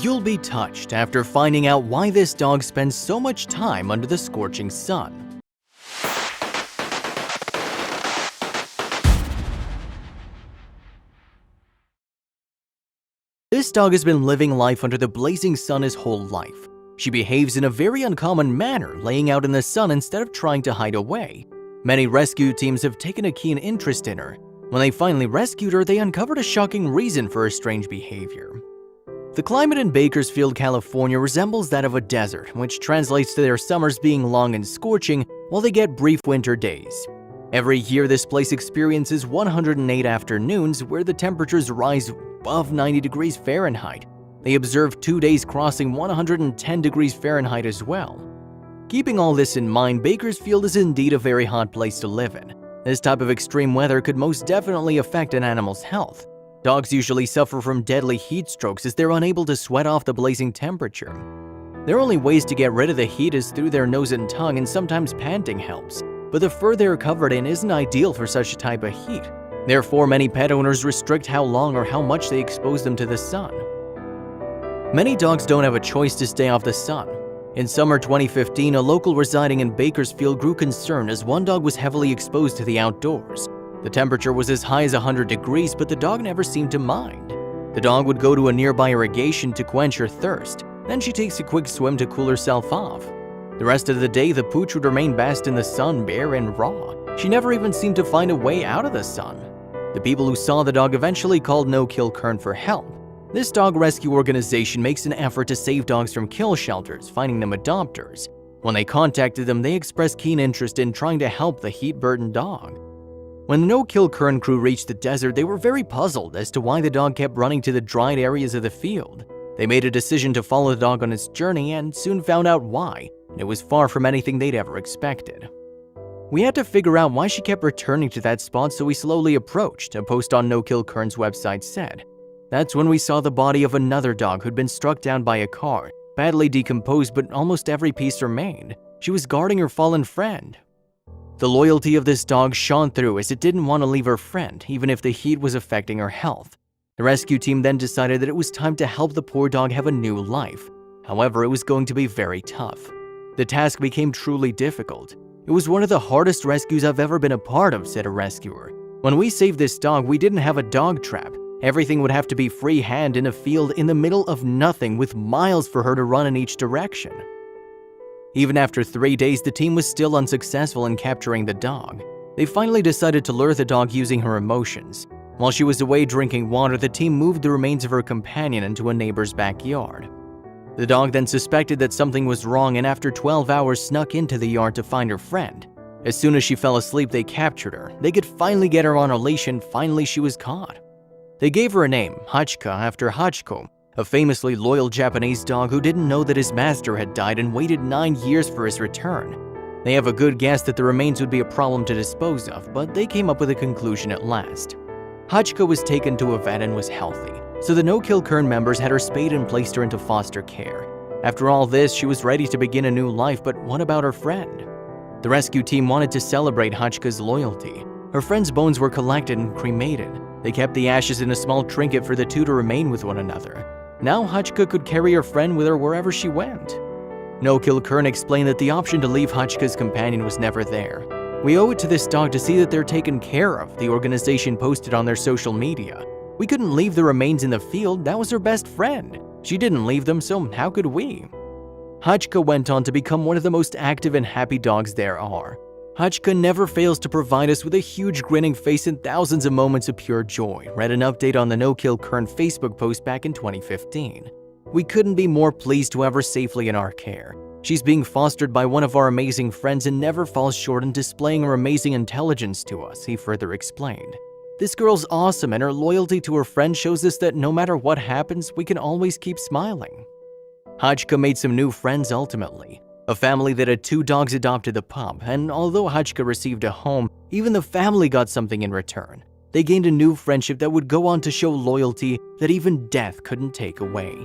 You'll be touched after finding out why this dog spends so much time under the scorching sun. This dog has been living life under the blazing sun his whole life. She behaves in a very uncommon manner, laying out in the sun instead of trying to hide away. Many rescue teams have taken a keen interest in her. When they finally rescued her, they uncovered a shocking reason for her strange behavior. The climate in Bakersfield, California resembles that of a desert, which translates to their summers being long and scorching while they get brief winter days. Every year, this place experiences 108 afternoons where the temperatures rise above 90 degrees Fahrenheit. They observe 2 days crossing 110 degrees Fahrenheit as well. Keeping all this in mind, Bakersfield is indeed a very hot place to live in. This type of extreme weather could most definitely affect an animal's health. Dogs usually suffer from deadly heat strokes as they're unable to sweat off the blazing temperature. Their only ways to get rid of the heat is through their nose and tongue, and sometimes panting helps. But the fur they're covered in isn't ideal for such a type of heat. Therefore, many pet owners restrict how long or how much they expose them to the sun. Many dogs don't have a choice to stay off the sun. In summer 2015, a local residing in Bakersfield grew concerned as one dog was heavily exposed to the outdoors. The temperature was as high as 100 degrees, but the dog never seemed to mind. The dog would go to a nearby irrigation to quench her thirst. Then she takes a quick swim to cool herself off. The rest of the day, the pooch would remain basked in the sun, bare and raw. She never even seemed to find a way out of the sun. The people who saw the dog eventually called No Kill Kern for help. This dog rescue organization makes an effort to save dogs from kill shelters, finding them adopters. When they contacted them, they expressed keen interest in trying to help the heat-burdened dog. When the No Kill Kern crew reached the desert, they were very puzzled as to why the dog kept running to the dried areas of the field. They made a decision to follow the dog on its journey and soon found out why, and it was far from anything they'd ever expected. We had to figure out why she kept returning to that spot, so we slowly approached, a post on No Kill Kern's website said. That's when we saw the body of another dog who'd been struck down by a car, badly decomposed, but almost every piece remained. She was guarding her fallen friend. The loyalty of this dog shone through as it didn't want to leave her friend, even if the heat was affecting her health. The rescue team then decided that it was time to help the poor dog have a new life. However, it was going to be very tough. The task became truly difficult. It was one of the hardest rescues I've ever been a part of, said a rescuer. When we saved this dog, we didn't have a dog trap. Everything would have to be freehand in a field in the middle of nothing with miles for her to run in each direction. Even after 3 days, the team was still unsuccessful in capturing the dog. They finally decided to lure the dog using her emotions. While she was away drinking water, the team moved the remains of her companion into a neighbor's backyard. The dog then suspected that something was wrong and after 12 hours snuck into the yard to find her friend. As soon as she fell asleep, they captured her. They could finally get her on a leash and finally she was caught. They gave her a name, Hachiko, after Hachiko, a famously loyal Japanese dog who didn't know that his master had died and waited 9 years for his return. They have a good guess that the remains would be a problem to dispose of, but they came up with a conclusion at last. Hachiko was taken to a vet and was healthy, so the No Kill Kern members had her spayed and placed her into foster care. After all this, she was ready to begin a new life, but what about her friend? The rescue team wanted to celebrate Hachiko's loyalty. Her friend's bones were collected and cremated. They kept the ashes in a small trinket for the two to remain with one another. Now Hachiko could carry her friend with her wherever she went. No Kill Kern explained that the option to leave Hachiko's companion was never there. We owe it to this dog to see that they're taken care of, the organization posted on their social media. We couldn't leave the remains in the field, that was her best friend. She didn't leave them, so how could we? Hachiko went on to become one of the most active and happy dogs there are. Hachiko never fails to provide us with a huge grinning face and thousands of moments of pure joy, read an update on the No Kill Kern Facebook post back in 2015. We couldn't be more pleased to have her safely in our care. She's being fostered by one of our amazing friends and never falls short in displaying her amazing intelligence to us, he further explained. This girl's awesome and her loyalty to her friend shows us that no matter what happens, we can always keep smiling. Hachiko made some new friends ultimately. A family that had 2 dogs adopted the pup, and although Hachiko received a home, even the family got something in return. They gained a new friendship that would go on to show loyalty that even death couldn't take away.